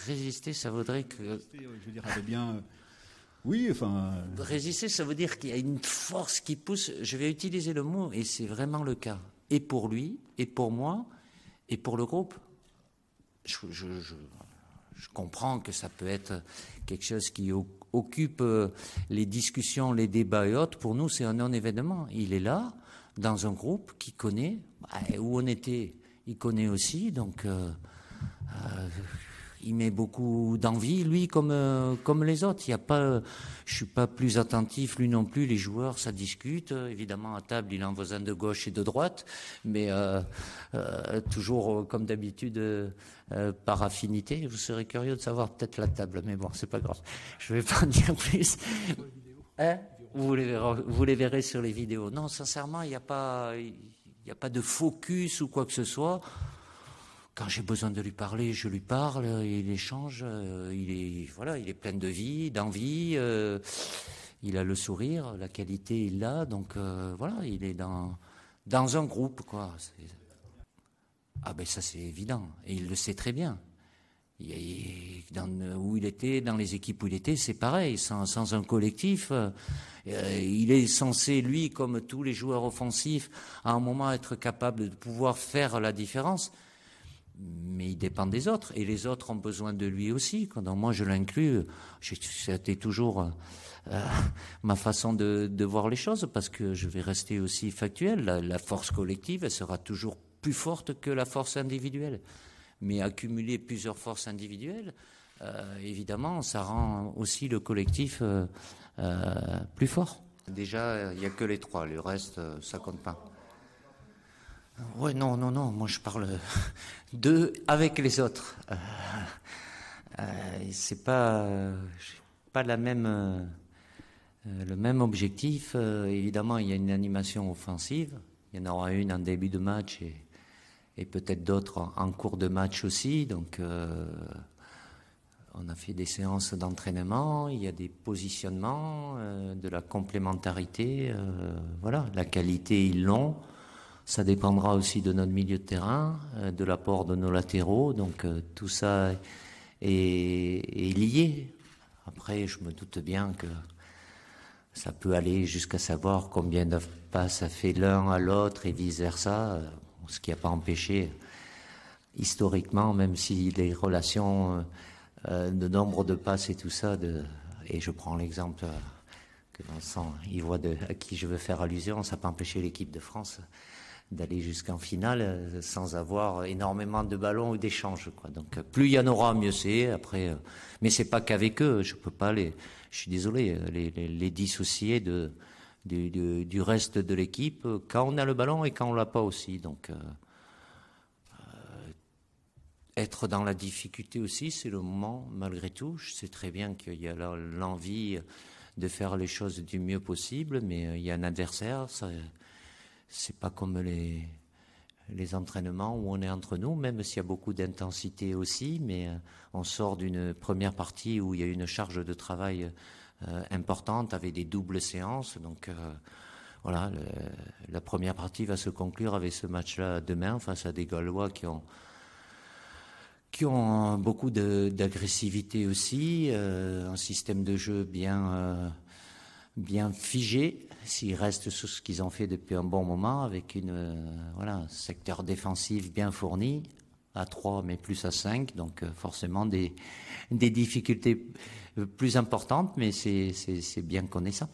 Résister, ça voudrait que... Je veux dire, elle est bien... Oui, enfin... Résister, ça veut dire qu'il y a une force qui pousse. Je vais utiliser le mot, et c'est vraiment le cas. Et pour lui, et pour moi, et pour le groupe. Je comprends que ça peut être quelque chose qui occupe les discussions, les débats et autres. Pour nous, c'est un non-événement. Il est là, dans un groupe qui connaît, où on était, il connaît aussi, donc il met beaucoup d'envie, lui, comme les autres. Il y a pas, je suis pas plus attentif, lui non plus. Les joueurs, ça discute. Évidemment, à table, il en voisin de gauche et de droite, mais toujours comme d'habitude par affinité. Vous serez curieux de savoir peut-être la table, mais bon, c'est pas grave. Je vais pas en dire plus. Hein? Vous les verrez sur les vidéos. Non, sincèrement, il n'y a pas de focus ou quoi que ce soit. Quand j'ai besoin de lui parler, je lui parle, il échange, il est plein de vie, d'envie, il a le sourire, la qualité il l'a, donc voilà, il est dans un groupe, quoi. Ah ben ça c'est évident, et il le sait très bien. Où il était, dans les équipes où il était, c'est pareil, sans un collectif, il est censé, lui, comme tous les joueurs offensifs, à un moment être capable de pouvoir faire la différence. Mais il dépend des autres, et les autres ont besoin de lui aussi. Quand moi je l'inclus, c'était toujours ma façon de voir les choses, parce que je vais rester aussi factuel. La force collective, elle sera toujours plus forte que la force individuelle. Mais accumuler plusieurs forces individuelles, évidemment, ça rend aussi le collectif plus fort. Déjà, il n'y a que les trois, le reste, ça compte pas. Ouais, non, moi je parle d'eux avec les autres. C'est pas le même objectif. Évidemment, il y a une animation offensive. Il y en aura une en début de match et peut-être d'autres en cours de match aussi. Donc, on a fait des séances d'entraînement. Il y a des positionnements, de la complémentarité. Voilà, la qualité, ils l'ont. Ça dépendra aussi de notre milieu de terrain, de l'apport de nos latéraux. Donc tout ça est lié. Après, je me doute bien que ça peut aller jusqu'à savoir combien de pas ça fait l'un à l'autre et vice-versa, ce qui n'a pas empêché, historiquement, même si les relations de nombre de passes et tout ça, et je prends l'exemple que Vincent, il voit à qui je veux faire allusion, ça n'a pas empêché l'équipe de France d'aller jusqu'en finale sans avoir énormément de ballons ou d'échanges, quoi. Donc plus il y en aura, mieux c'est. Après, mais c'est pas qu'avec eux. Je peux pas je suis désolé, les dissocier du reste de l'équipe quand on a le ballon et quand on l'a pas aussi. Donc être dans la difficulté aussi, c'est le moment malgré tout. Je sais très bien qu'il y a l'envie de faire les choses du mieux possible, mais il y a un adversaire. C'est pas comme les entraînements où on est entre nous, même s'il y a beaucoup d'intensité aussi, mais on sort d'une première partie où il y a une charge de travail importante avec des doubles séances. Donc voilà, la première partie va se conclure avec ce match-là demain face à des Gallois qui ont beaucoup d'agressivité aussi, un système de jeu bien figé, s'ils restent sur ce qu'ils ont fait depuis un bon moment, avec un secteur défensif bien fourni, à 3 mais plus à 5, donc forcément des difficultés plus importantes, mais c'est bien connaissant.